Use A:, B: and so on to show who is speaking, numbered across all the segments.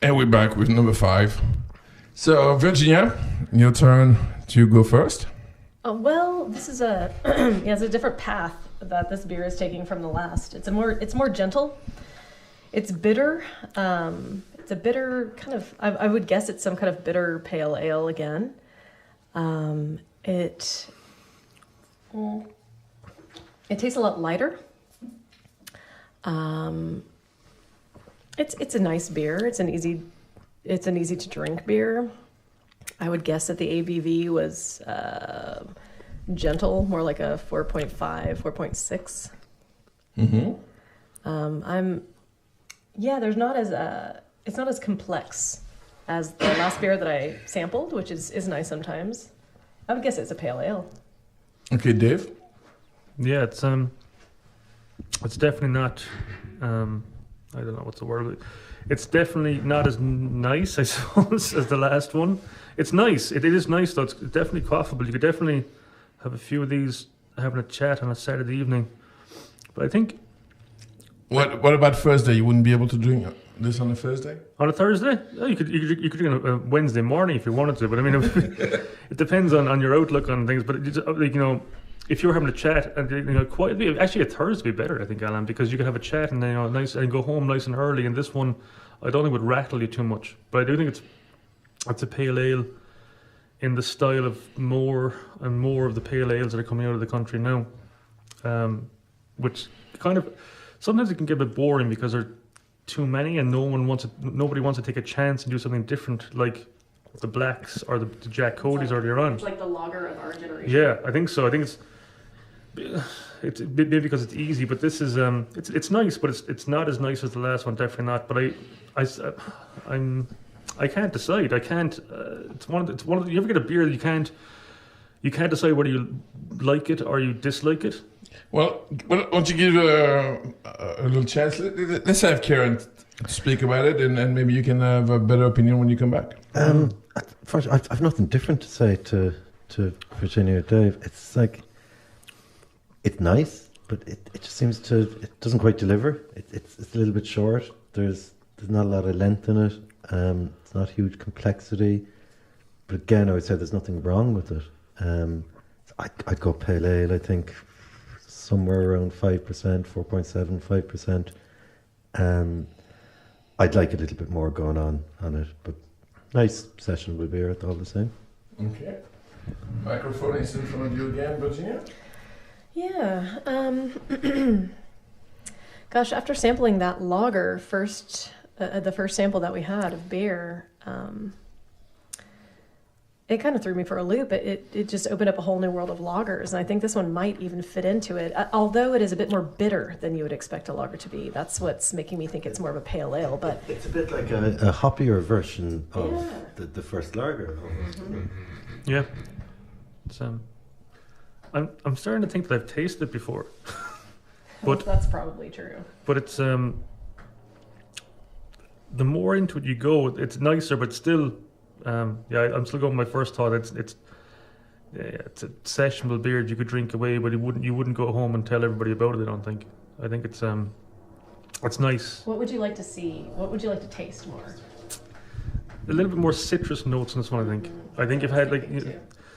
A: And we're back with number 5. So, Virginia, your turn to go first.
B: Well, this is it's a different path that this beer is taking from the last. It's more gentle. It's bitter. It's a bitter kind of. I would guess it's some kind of bitter pale ale again. It tastes a lot lighter. It's a nice beer. It's an easy to drink beer. I would guess that the ABV was gentle, more like a 4.5, 4.6.
A: Mm-hmm.
B: It's not as complex as the last beer that I sampled, which is nice sometimes. I would guess it's a pale ale.
A: Okay, Dave.
C: Yeah, it's definitely not. I don't know what's the word. It's definitely not as nice, I suppose, as the last one. It's nice. It is nice, though. It's definitely quaffable. You could definitely have a few of these having a chat on a Saturday evening. But I think...
A: What about Thursday? You wouldn't be able to drink this on a Thursday?
C: On a Thursday? Oh, you could drink it on a Wednesday morning if you wanted to. But I mean, it depends on your outlook on things. But if you're having a chat and quietly, actually a Thursday would be better, I think, Alan, because you could have a chat and nice and go home nice and early. And this one, I don't think would rattle you too much. But I do think it's a pale ale in the style of more and more of the pale ales that are coming out of the country now, which kind of sometimes it can get a bit boring because there are too many and nobody wants to take a chance and do something different like the Blacks or the Jack Cody's earlier on.
B: It's like the lager of our generation.
C: Yeah, I think so. I think it's maybe because it's easy, but this is it's nice, but it's not as nice as the last one. Definitely not. But I can't decide. I can't. It's one of the, you ever get a beer that you can't decide whether you like it or you dislike it.
A: Well, why don't you give a little chance? Let's have Kieran speak about it, and maybe you can have a better opinion when you come back.
D: First, I've nothing different to say to Virginia or Dave. It's like, it's nice, but it just seems it doesn't quite deliver. It's a little bit short. There's not a lot of length in it. It's not huge complexity. But again, I would say there's nothing wrong with it. I'd go pale ale, I think, somewhere around 5%, 4.7, 5%. I'd like a little bit more going on it, but nice sessionable beer all the same.
A: Okay. Microphone is in front of you again, Virginia.
B: Yeah. Gosh, after sampling that lager the first sample that we had of beer, it kind of threw me for a loop. It just opened up a whole new world of lagers, and I think this one might even fit into it. Although it is a bit more bitter than you would expect a lager to be. That's what's making me think it's more of a pale ale. But
D: it's a bit like a hoppier version of the first lager.
B: Mm-hmm.
C: Yeah, it's I'm starting to think that I've tasted it before, but
B: that's probably true.
C: But it's the more into it you go, it's nicer, but still. I'm still going with my first thought. It's a sessionable beer you could drink away, but you wouldn't go home and tell everybody about it. I don't think. I think it's nice.
B: What would you like to see? What would you like to taste more?
C: A little bit more citrus notes in this one. I think if I had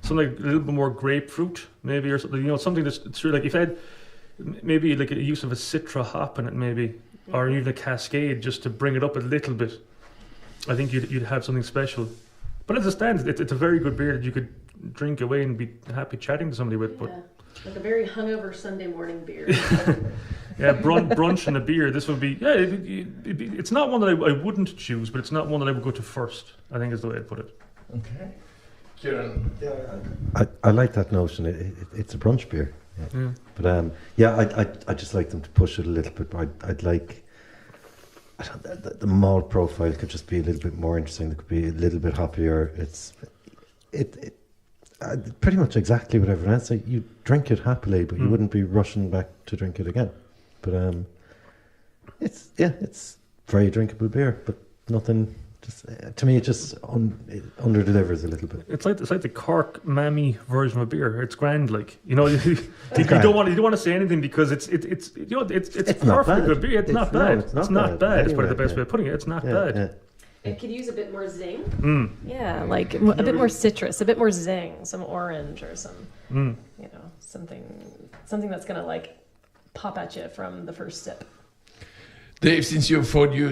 C: something like a little bit more grapefruit, maybe, or something. Something that's really like if I had maybe like a use of a citra hop in it, maybe, or even a cascade, just to bring it up a little bit. I think you'd have something special. But as it stands, it's a very good beer that you could drink away and be happy chatting to somebody with. But
B: like a very hungover Sunday morning beer.
C: Yeah, brunch and a beer. This would be it's not one that I wouldn't choose, but it's not one that I would go to first. I think is the way I'd put it.
A: Okay, Kieran.
D: Yeah, I like that notion. It's a brunch beer. Yeah. But I just like them to push it a little bit. I'd like. The malt profile could just be a little bit more interesting. It could be a little bit hoppier. It's pretty much exactly what everyone else said. You drink it happily, but you wouldn't be rushing back to drink it again. But it's very drinkable beer, but nothing. Just to me, it just under delivers a little bit.
C: It's like the Cork Mammy version of a beer. It's grand, like you don't want to say anything because it's perfectly good beer. It's not bad. It's not bad. It's probably the best way of putting it. It's not bad.
D: Yeah.
B: It could use a bit more zing.
C: Mm.
B: Yeah, like a bit more citrus, a bit more zing, some orange or some, you know, something that's gonna like pop at you from the first sip.
A: Dave, since you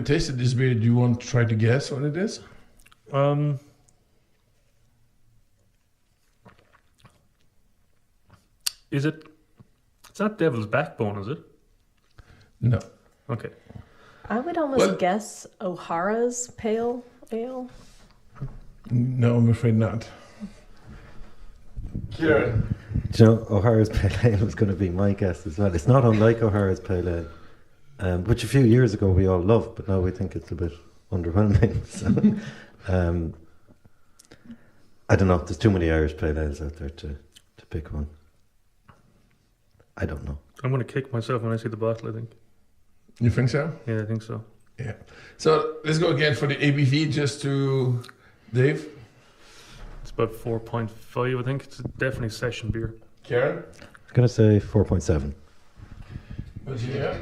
A: tasted this beer, do you want to try to guess what it is?
C: Is it? It's not Devil's Backbone, is it?
A: No.
C: Okay.
B: I would almost
A: Well-
B: guess O'Hara's Pale Ale.
A: No, I'm afraid not. Kieran.
D: Do you know, O'Hara's Pale Ale was going to be my guess as well. It's not unlike O'Hara's Pale Ale, which a few years ago we all loved, but now we think it's a bit underwhelming. So, I don't know. There's too many Irish Pale Ales out there to pick one. I don't know.
C: I'm going to kick myself when I see the bottle, I think.
A: You think so?
C: Yeah, I think so.
A: Yeah. So let's go again for the ABV just to Dave.
C: It's about 4.5, I think. It's definitely session beer.
A: Kieran.
D: I was going to say 4.7.
A: Virginia.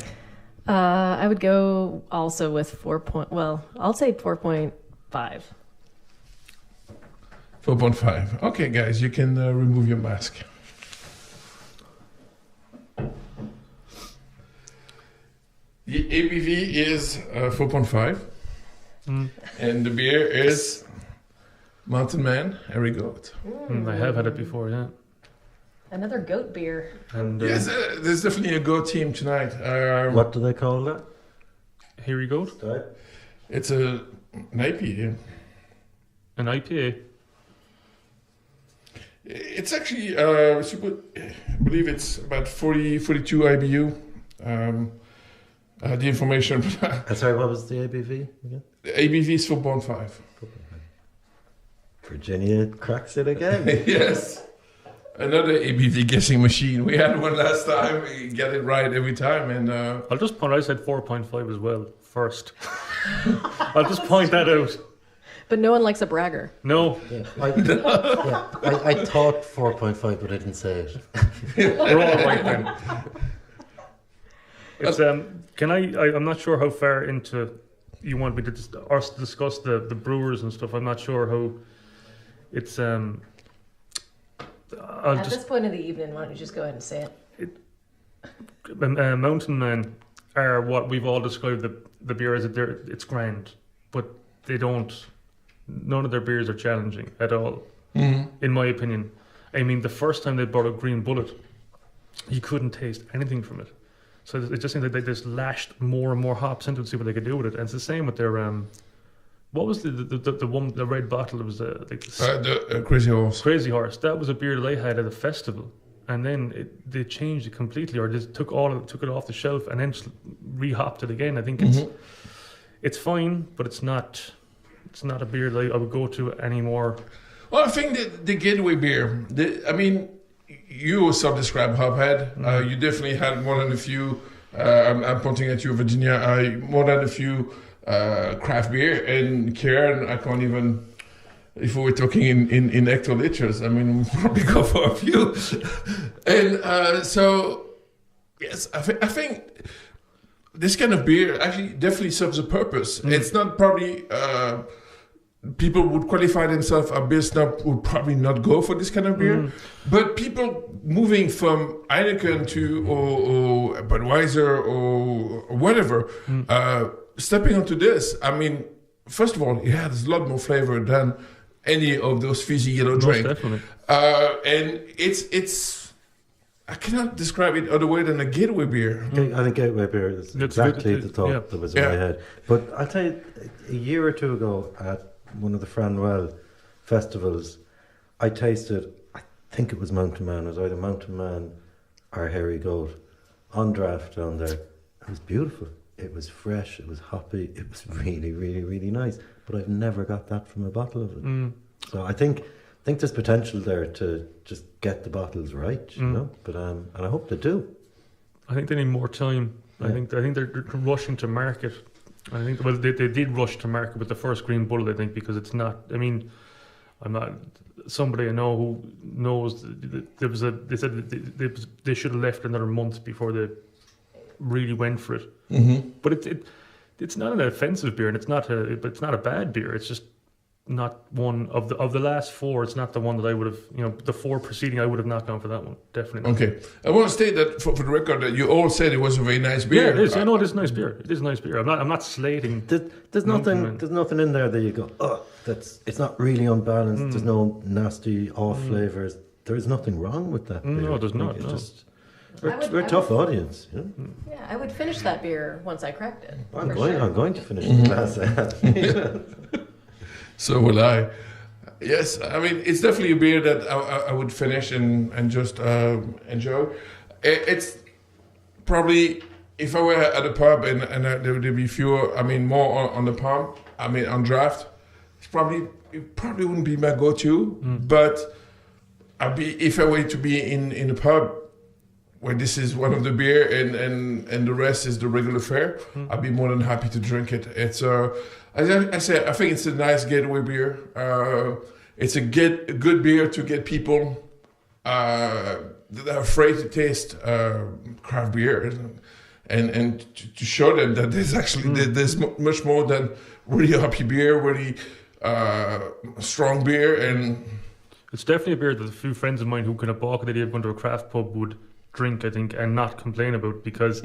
B: I would go also with I'll say 4.5.
A: 4.5. Okay, guys, you can remove your mask. The ABV is 4.5, and the beer is Mountain Man, Harry Goat.
C: I have had it before, yeah.
B: Another goat beer.
C: And
A: Yes, there's definitely a goat team tonight.
D: What do they call that?
C: here you go.
A: It's an IPA.
C: An IPA.
A: It's actually, I believe it's about 42 IBU. The information,
D: Sorry, what was the ABV again?
A: the ABV is 4.5.
D: Virginia cracks it again.
A: Yes. Another ABV guessing machine. We had one last time. We get it right every time. And
C: I'll just point. I said 4.5 as well first. I'll just point that out.
B: But no one likes a bragger.
C: No,
D: Yeah, I thought 4.5, but I didn't say it.
C: we're all right then. It's Can I'm not sure how far into you want me to discuss the brewers and stuff. I'm not sure how it's
B: At this point of the evening, why don't you just go ahead and say it?
C: Mountain Man are what we've all described the beer as. It's grand, but they don't. None of their beers are challenging at all, in my opinion. I mean, the first time they brought out Green Bullet, you couldn't taste anything from it. So it just seemed like they just lashed more and more hops into it to see what they could do with it. And it's the same with their what was the red bottle? It was
A: the Crazy Horse.
C: Crazy Horse. That was a beer that I had at a festival, and then they changed it completely, or just took it off the shelf and then re-hopped it again. I think it's fine, but it's not a beer that I would go to anymore.
A: Well, I think the gateway beer. You also describe Hophead. You definitely had more than a few. I'm pointing at you, Virginia. More than a few craft beer. And Kieran, I can't even. If we were talking in hectoliters, I mean, we'll probably go for a few. And so, yes, I think this kind of beer actually definitely serves a purpose. It's not probably. People would qualify themselves a beer snob would probably not go for this kind of beer, but people moving from Heineken to or Budweiser or whatever, stepping onto this. I mean, first of all, it has a lot more flavor than any of those fizzy yellow drinks,
C: definitely.
A: and it's I cannot describe it other way than a gateway beer.
D: I think gateway beer is exactly the thought that was in my head. But I'll tell you, a year or two ago at one of the Franwell festivals, I tasted, I think it was Mountain Man. It was either Mountain Man or Hairy Goat on draft down there. It was beautiful. It was fresh. It was hoppy. It was really, really, really nice. But I've never got that from a bottle of it. So I think there's potential there to just get the bottles right, you know. But and I hope they do.
C: I think they need more time.
D: Yeah.
C: I think they're rushing to market. I think they did rush to market with the first Green Bullet. I think because it's not. I mean, I'm not somebody I know who knows there was they said they should have left another month before they really went for it. But it's not an offensive beer, and it's not a bad beer. It's just not one of the last four. It's not the one that I would have, the four preceding. I would have not gone for that one. Definitely not.
A: Okay, I want to state that for the record that you all said it was a very nice beer.
C: Yeah, it is. I know it is a nice beer. It is a nice beer. I'm not slating.
D: There's nothing in there that you go, oh, it's not really unbalanced. There's no nasty off flavors. There is nothing wrong with that beer.
C: No, there's not.
D: It's
C: No.
D: just, we're a tough audience. You know?
B: Yeah, I would finish that beer once I cracked it.
D: I'm
B: for
D: going
B: sure.
D: to finish the glass.
A: So will I. Yes, I mean it's definitely a beer that I would finish and just enjoy. It's probably if I were at a pub and there would be fewer, I mean more on the pump, I mean on draft. It probably wouldn't be my go-to, but if I were to be in a pub where this is one of the beer and the rest is the regular fare, I'd be more than happy to drink it. It's as I say, I think it's a nice gateway beer. It's a good beer to get people that are afraid to taste craft beer, and to show them that there's actually there's much more than really hoppy beer, really strong beer, and
C: It's definitely a beer that a few friends of mine who kind of balk at the idea of going to a craft pub would drink, I think, and not complain about, because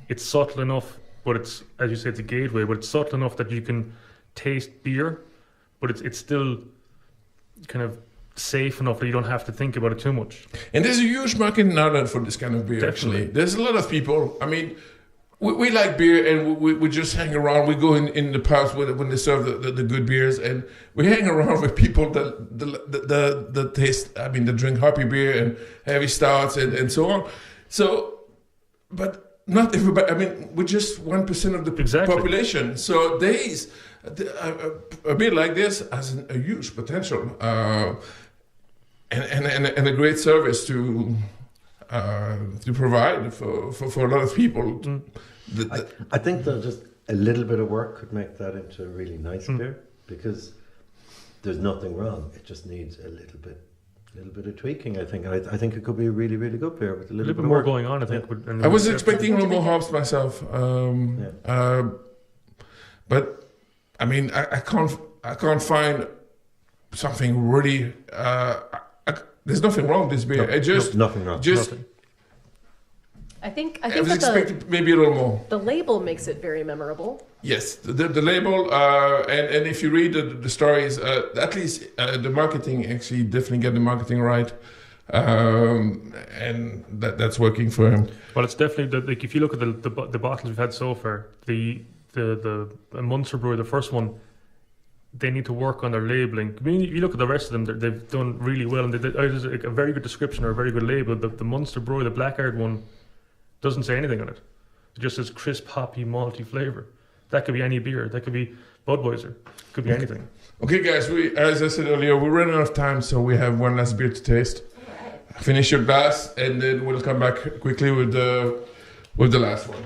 C: it's subtle enough, but it's, as you say, it's a gateway, but it's subtle enough that you can taste beer, but it's still kind of safe enough that you don't have to think about it too much.
A: And there's a huge market in Ireland for this kind of beer,
C: Definitely.
A: actually. There's a lot of people, I mean, we like beer and we just hang around. We go in the pubs when they serve the good beers, and we hang around with people that taste, I mean, that drink hoppy beer and heavy stouts and so on. So, but not everybody, I mean, we're just 1% of the
C: Exactly.
A: population. So a beer like this has a huge potential and a great service to provide for a lot of people.
D: I think that just a little bit of work could make that into a really nice beer, because there's nothing wrong. It just needs a little bit of tweaking. I think. I think it could be a really, really good beer with a little bit
C: more
D: more
C: going on, I think.
A: I was expecting a little more hops myself, but I mean, I can't find something really. There's nothing wrong with this beer.
D: Nothing wrong.
A: Just
C: Nothing.
B: I think
A: I was
B: that
A: expecting maybe a little more.
B: the label makes it very memorable.
A: Yes, the label, and if you read the stories, at least the marketing actually definitely get the marketing right, and that's working for him.
C: Well, it's definitely like if you look at the bottles we've had so far, the Munster Brewer, the first one, they need to work on their labeling. I mean, if you look at the rest of them, they've done really well, and there's a very good description or a very good label. The Munster Brewer, the Blackguard one, doesn't say anything on it. It just says crisp, hoppy, malty flavour. That could be any beer. That could be Budweiser. It could be anything.
A: Okay, guys, as I said earlier, we're running out of time, so we have one last beer to taste.
B: All right.
A: Finish your glass, and then we'll come back quickly with the last one.